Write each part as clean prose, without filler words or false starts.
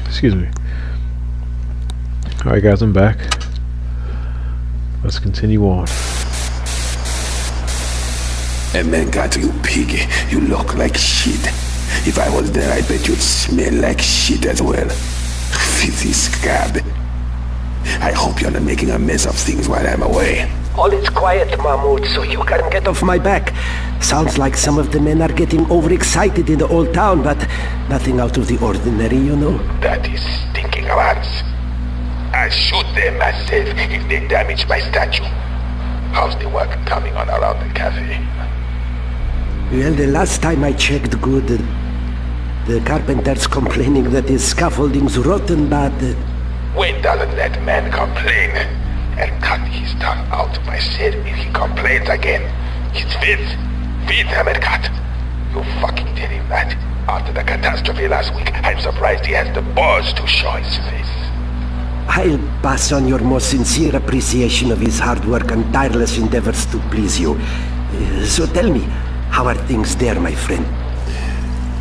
Excuse me. Alright guys, I'm back. Let's continue on. And man, God, you pig, you look like shit. If I was there, I bet you'd smell like shit as well. Filthy scab. I hope you're not making a mess of things while I'm away. All is quiet, Mahmoud, so you can get off my back. Sounds like some of the men are getting overexcited in the old town, but nothing out of the ordinary, you know. That is stinking rats. I'll shoot them myself if they damage my statue. How's the work coming on around the cafe? Well, the last time I checked good, the carpenter's complaining that his scaffolding's rotten, but... When doesn't that man complain? I'll cut his tongue out myself if he complains again. He's fit, Ahmed Kat. You fucking tell him that. After the catastrophe last week, I'm surprised he has the balls to show his face. I'll pass on your most sincere appreciation of his hard work and tireless endeavors to please you. So tell me, how are things there, my friend?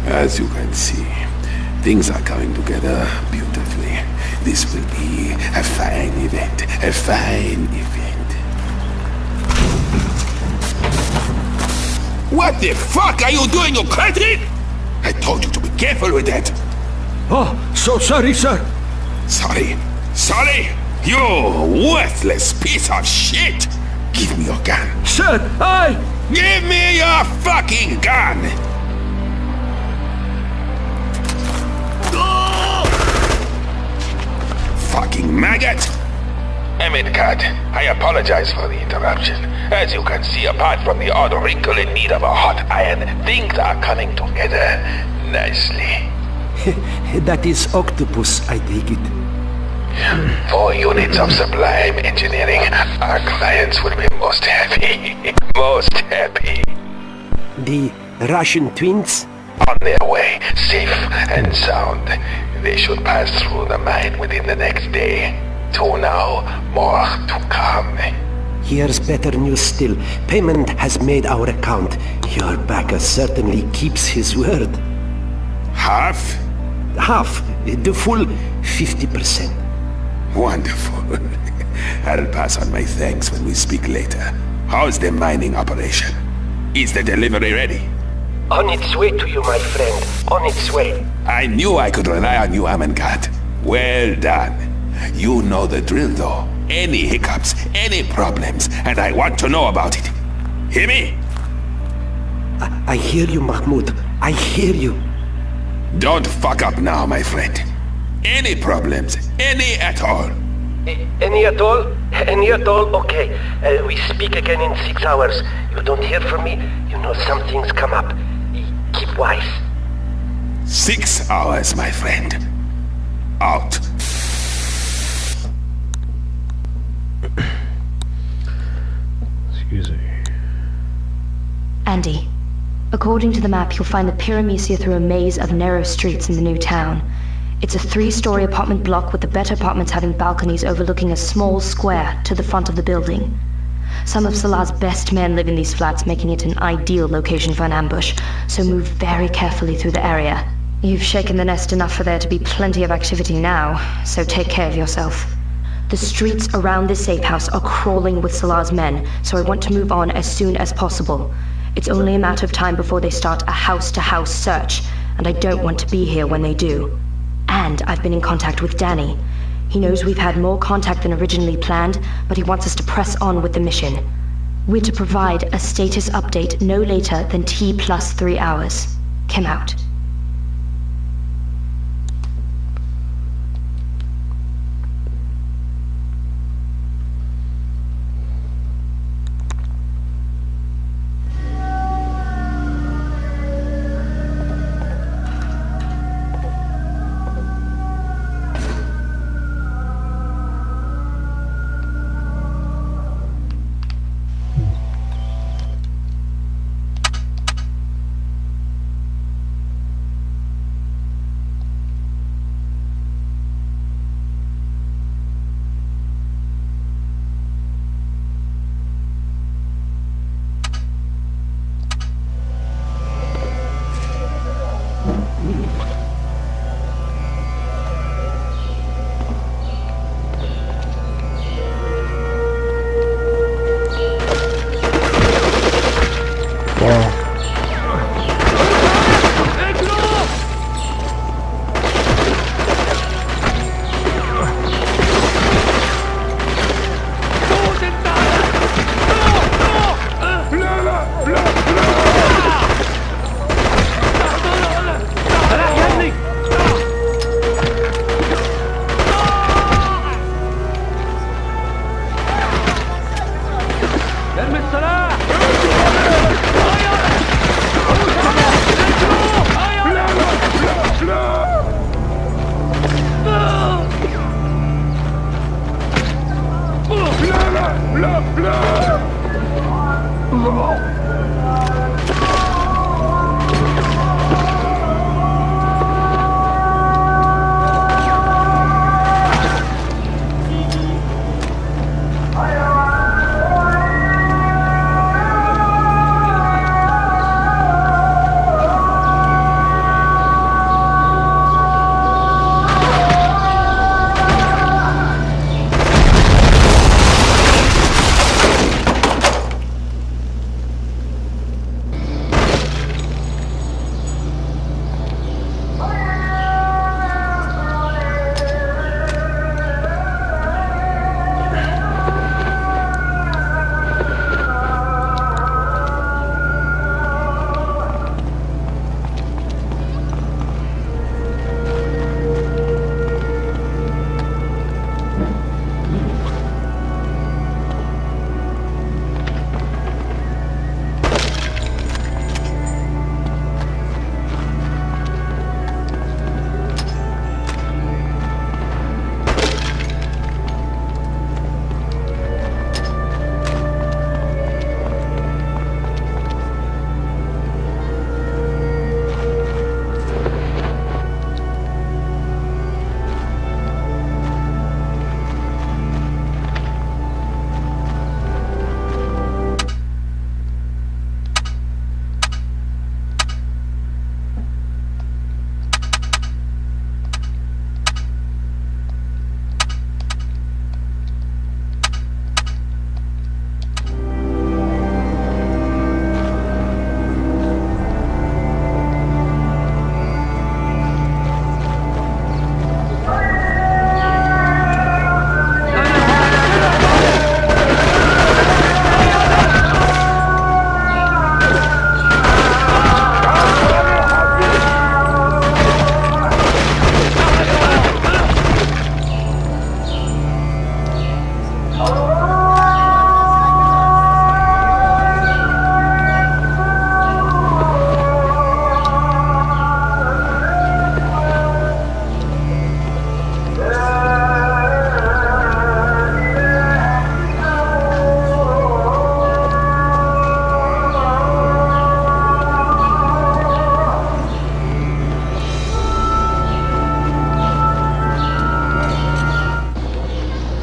As you can see, things are coming together beautifully. This will be a fine event. A fine event. What the fuck are you doing, you crazy? I told you to be careful with that. Oh, so sorry, sir. Sorry? Sorry? You worthless piece of shit! Give me your gun. Sir, I... Give me your fucking gun! Fucking maggot! Ahmed Kat, I apologize for the interruption. As you can see, apart from the odd wrinkle in need of a hot iron, things are coming together nicely. That is octopus, I take it. 4 units of sublime engineering. Our clients will be most happy. Most happy. The Russian twins? On their way, safe and sound. They should pass through the mine within the next day. 2 now, more to come. Here's better news still. Payment has made our account. Your backer certainly keeps his word. Half? Half. The full 50%. Wonderful. I'll pass on my thanks when we speak later. How's the mining operation? Is the delivery ready? On its way to you, my friend. On its way. I knew I could rely on you, Amankat. Well done. You know the drill, though. Any hiccups, any problems, and I want to know about it. Hear me? I hear you, Mahmoud. I hear you. Don't fuck up now, my friend. Any problems, any at all. Any at all? Any at all? Okay. We speak again in 6 hours. You don't hear from me, you know something's come up. Keep wise. 6 hours, my friend. Out. Excuse me. Andy, according to the map, you'll find the Pyramisia through a maze of narrow streets in the new town. It's a 3-story apartment block with the better apartments having balconies overlooking a small square to the front of the building. Some of Salah's best men live in these flats, making it an ideal location for an ambush, so move very carefully through the area. You've shaken the nest enough for there to be plenty of activity now, so take care of yourself. The streets around this safe house are crawling with Salah's men, so I want to move on as soon as possible. It's only a matter of time before they start a house-to-house search, and I don't want to be here when they do. And I've been in contact with Danny. He knows we've had more contact than originally planned, but he wants us to press on with the mission. We're to provide a status update no later than T+3 hours. Kim out.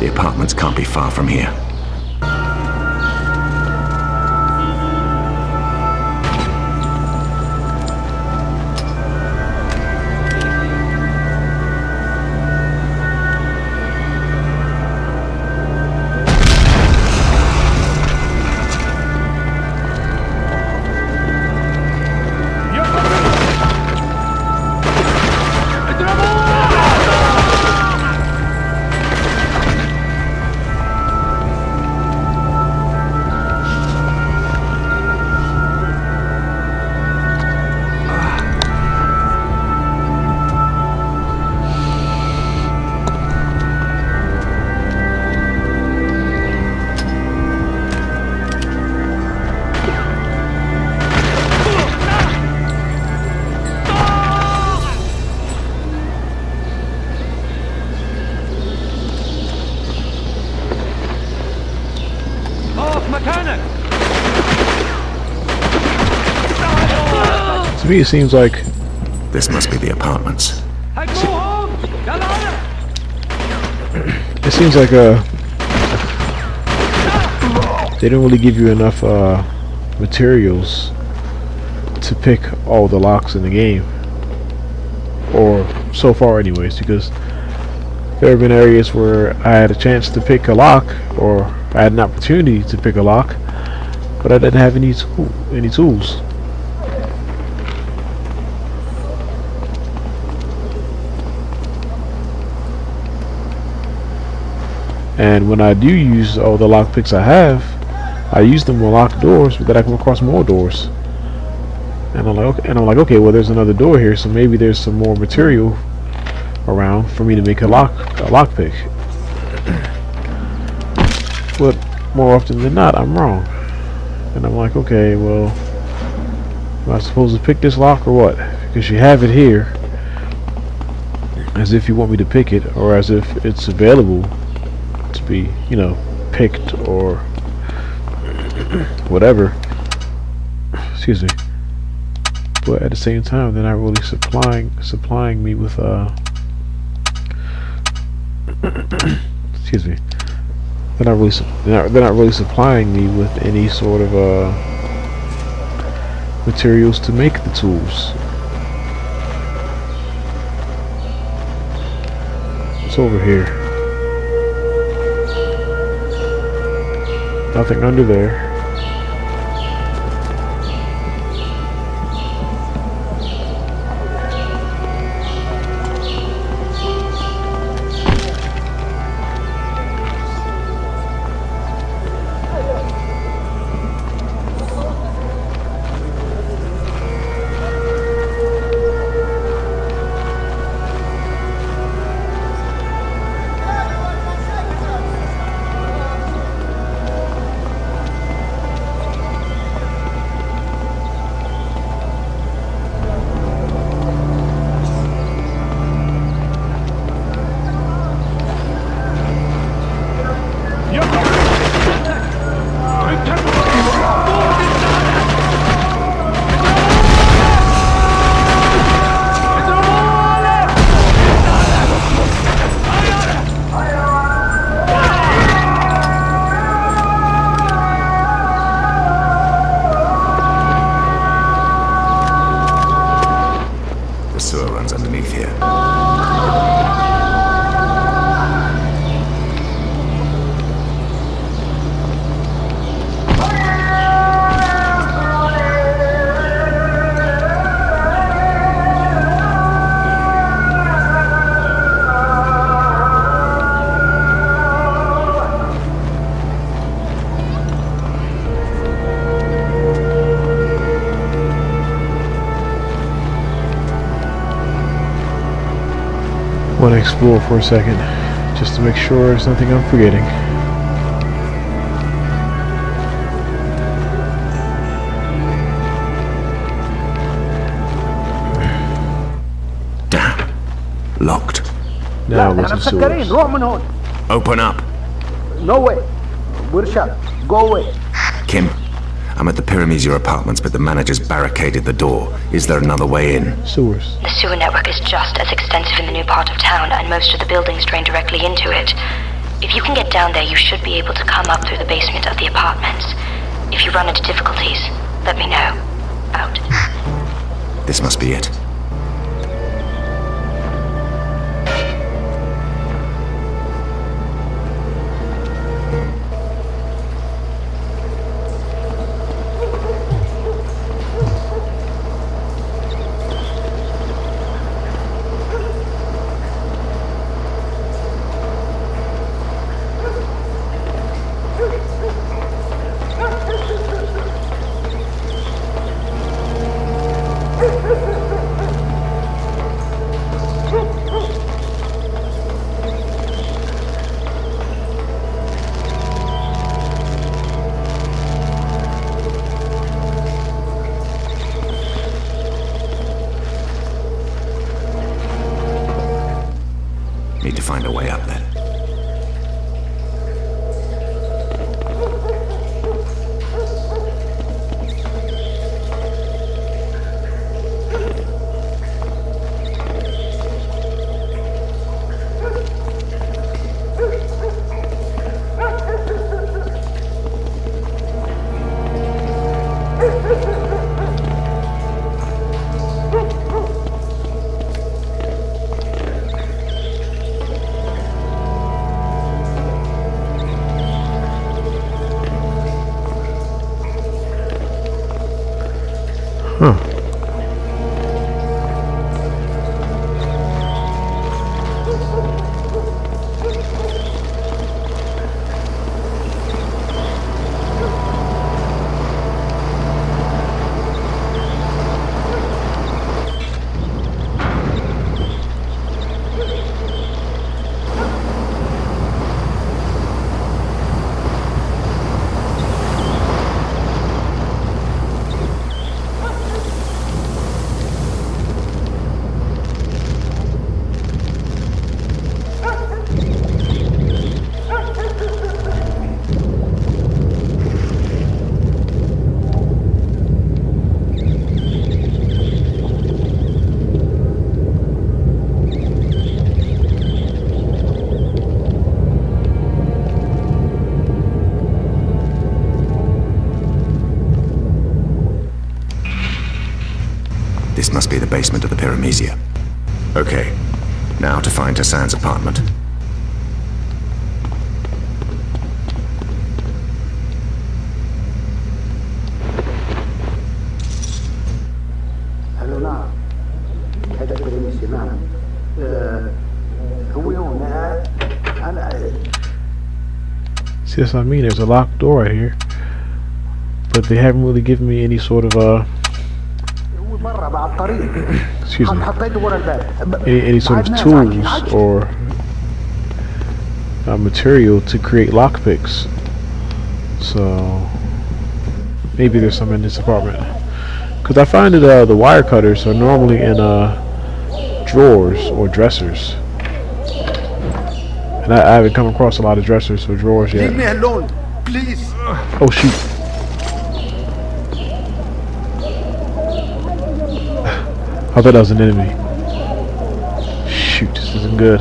The apartments can't be far from here. To me, it seems like This must be the apartments. it seems like they don't really give you enough materials to pick all the locks in the game, or so far, anyways. Because there have been areas where I had a chance to pick a lock, or I had an opportunity to pick a lock, but I didn't have any tools. And when I do use all the lock picks I have, I use them on locked doors, but then I come across more doors. And I'm like, okay, well, there's another door here, so maybe there's some more material around for me to make a lock pick. But more often than not, I'm wrong. And I'm like, okay, well, am I supposed to pick this lock or what? Because you have it here as if you want me to pick it, or as if it's available to be, picked or whatever. Excuse me. But at the same time, they're not really supplying me with excuse me. They're not really supplying me with any sort of materials to make the tools. What's over here? Nothing under there. I want to explore for a second, just to make sure there's nothing I'm forgetting. Damn. Locked. Now what's the sewers? Open up. No way. We're shut. Go away. Kim, I'm at the Pyramisia apartments, but the manager's barricaded the door. Is there another way in? Sewers. The sewer network is just as extensive in the new part of town, and most of the buildings drain directly into it. If you can get down there, you should be able to come up through the basement of the apartments. If you run into difficulties, let me know. Out. This must be it. Need to find a way up then. Huh. This must be the basement of the Pyramesia. Okay, now to find Hassan's apartment. Hello, now. هذا البريميسي نعم. هو هنا أنا. See, that's what I mean. There's a locked door right here, but they haven't really given me any sort of excuse me, any sort of tools or material to create lockpicks. So maybe there's some in this apartment. Because I find that the wire cutters are normally in drawers or dressers, and I haven't come across a lot of dressers or drawers yet. Leave me alone, please. Oh shoot. I thought that was an enemy. Shoot, this isn't good.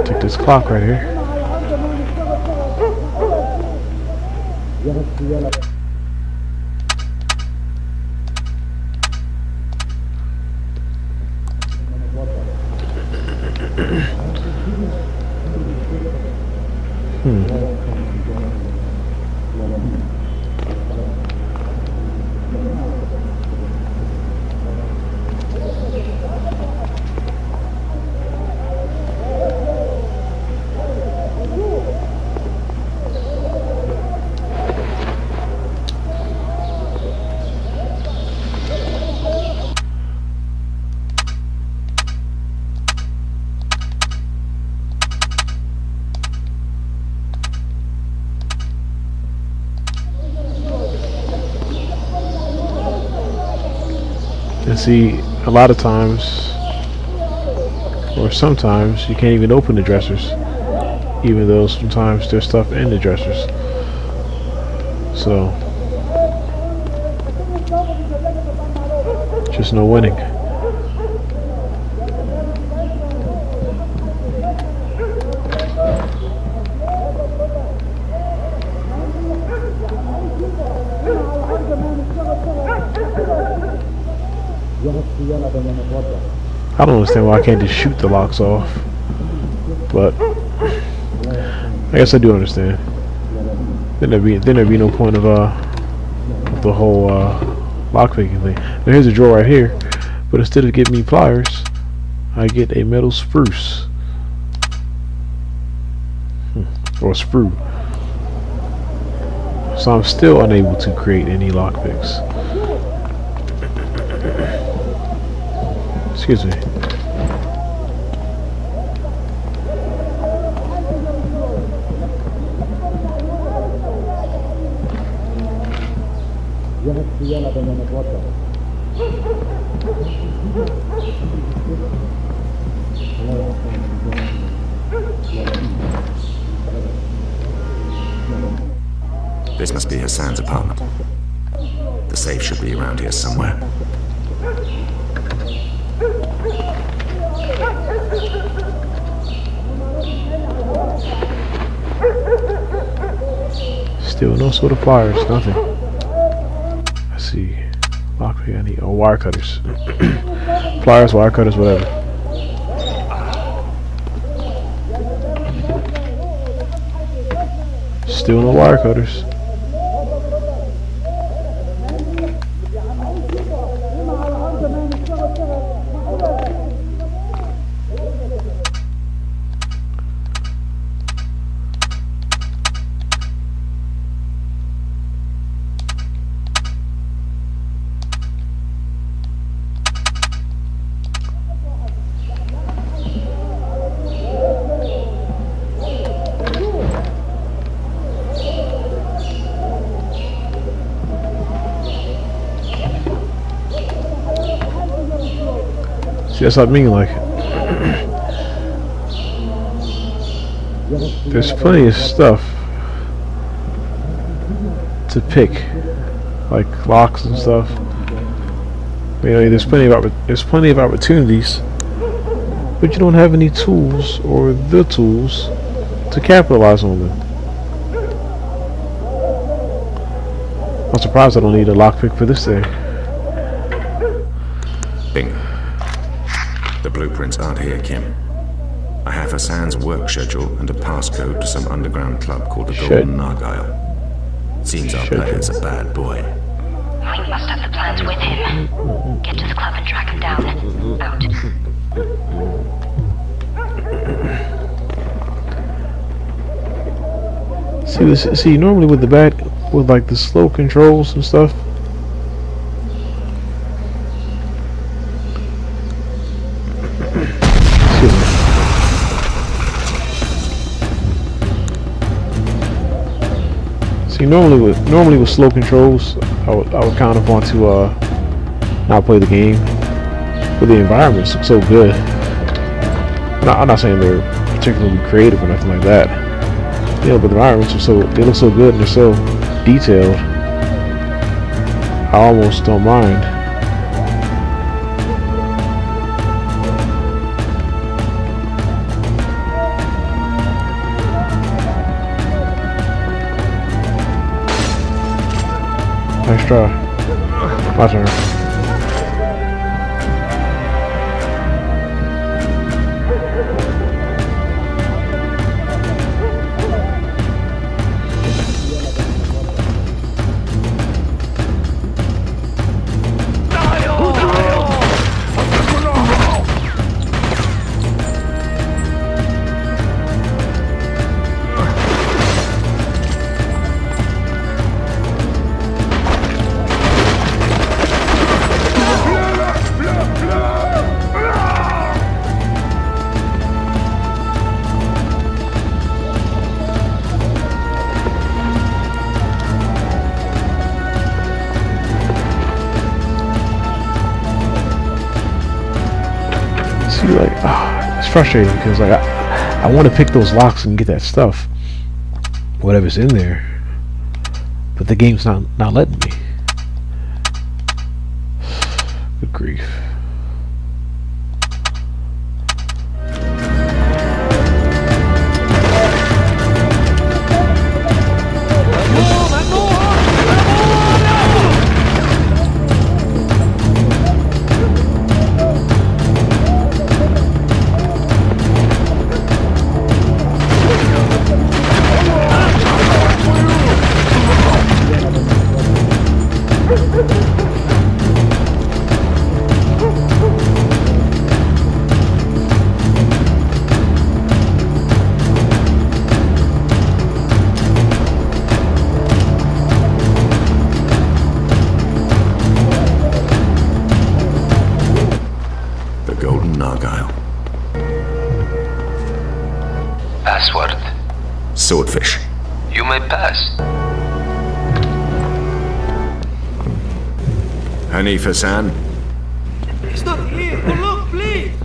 Take this clock right here. And see, a lot of times, or sometimes, you can't even open the dressers, even though sometimes there's stuff in the dressers. So, just no winning. I don't understand why I can't just shoot the locks off, but I guess I do understand. Then there'd be no point of the whole lockpicking thing. Now here's a drawer right here, but instead of getting me pliers, I get a metal spruce or sprue. So I'm still unable to create any lockpicks. Excuse me. This must be Hassan's apartment. The safe should be around here somewhere. Still no sort of pliers, nothing. I see. Lockpick, I need wire cutters. Pliers, wire cutters, whatever. Still no wire cutters. See, that's what I mean, like, there's plenty of stuff to pick, like locks and stuff. You know, there's plenty of opportunities, but you don't have any tools or the tools to capitalize on them. I'm surprised I don't need a lockpick for this thing. Bingo. The blueprints aren't here, Kim. I have Hassan's work schedule and a passcode to some underground club called the Golden Argyle. Seems our player's a bad boy. We must have the plans with him. Get to the club and track him down. Out. See this? See, normally with like the slow controls and stuff. See, normally with slow controls, I would kind of want to not play the game, but the environments look so good. I'm not saying they're particularly creative or nothing like that. You know, but the environments they look so good and they're so detailed. I almost don't mind. Nice try. My turn. like, it's frustrating because like I want to pick those locks and get that stuff, whatever's in there, but the game's not letting me. Good grief. Password. Swordfish. You may pass. Hanifa-san. He's not here. Oh, look, please.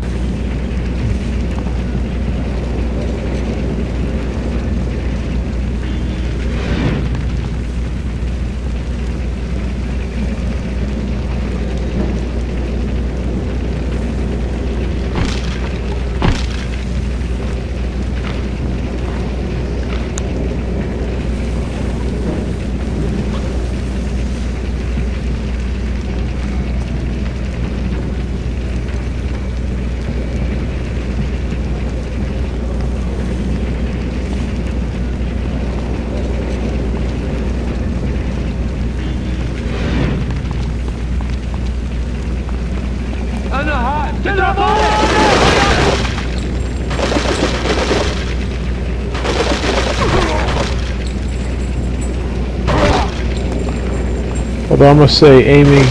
Although I must say, aiming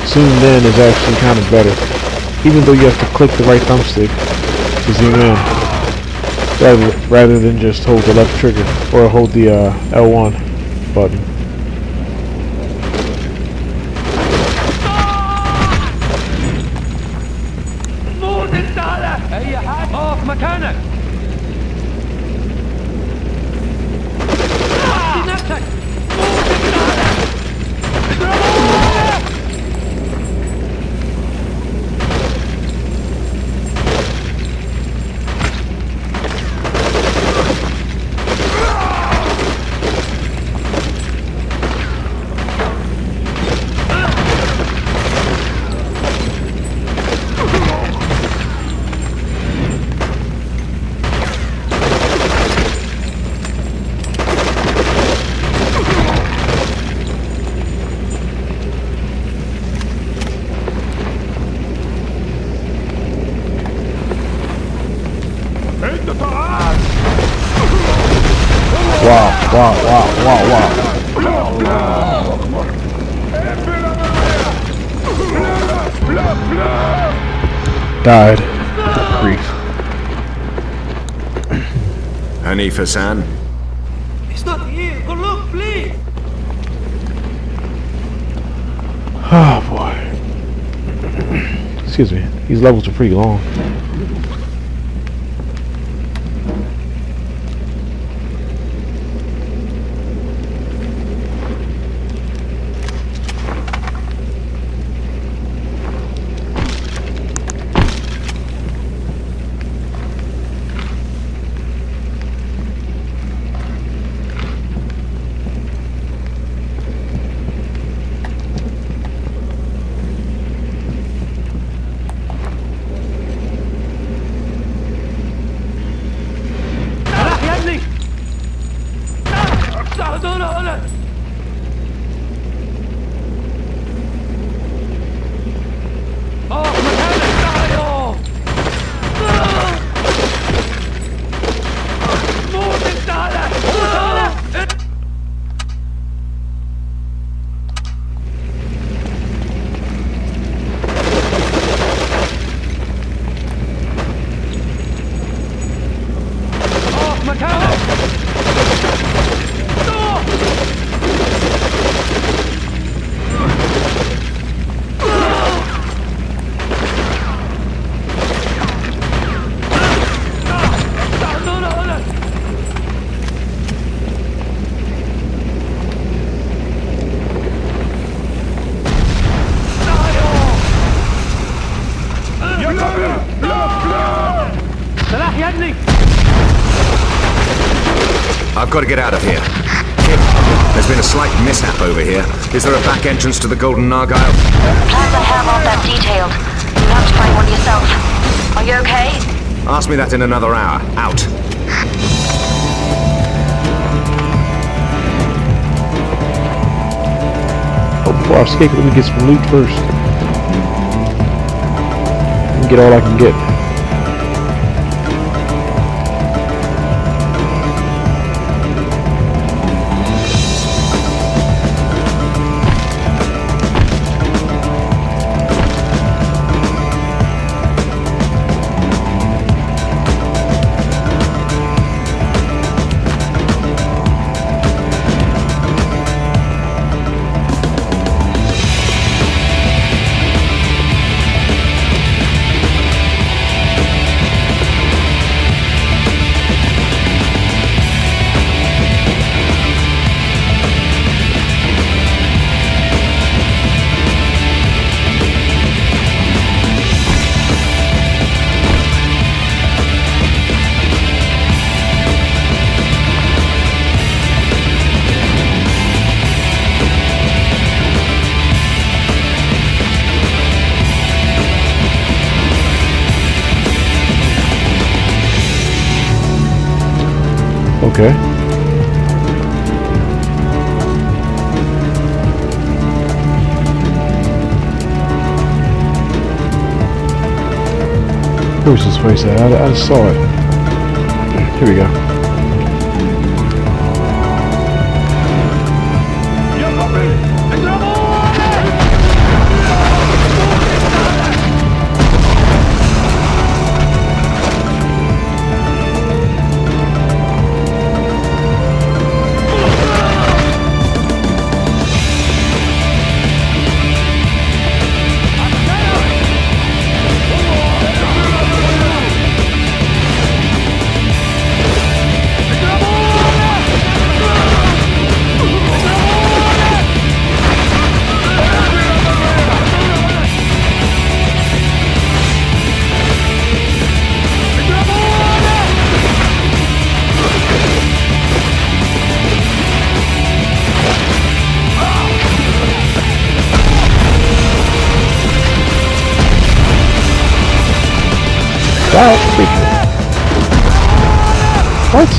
zoomed in is actually kind of better, even though you have to click the right thumbstick to zoom in, rather than just hold the left trigger or hold the L1 button. مكانك. Wow. Died. Grief. Hanifa-san. He's not here. Go look, please. Oh boy. Excuse me. These levels are pretty long. I've got to get out of here. There's been a slight mishap over here. Is there a back entrance to the Golden Nargile? Plans I have aren't that detailed. You'll have to find one yourself. Are you okay? Ask me that in another hour. Out. Oh, before I escape, let me get some loot first. Let me get all I can get. Okay. Where's this place at? I just saw it. Here we go. What?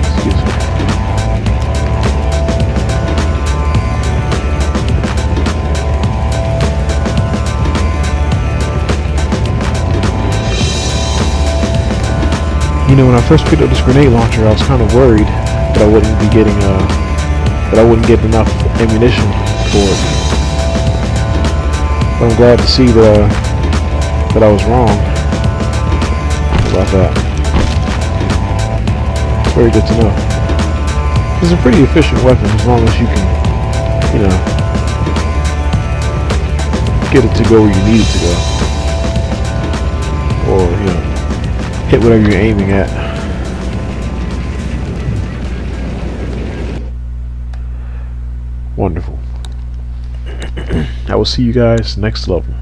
Excuse me. You know, when I first picked up this grenade launcher, I was kind of worried that I wouldn't be getting that I wouldn't get enough ammunition for it. But I'm glad to see that I was wrong about that. Very good to know. It's a pretty efficient weapon as long as you can, you know, get it to go where you need it to go, or you know, hit whatever you're aiming at. Wonderful. I will see you guys next level.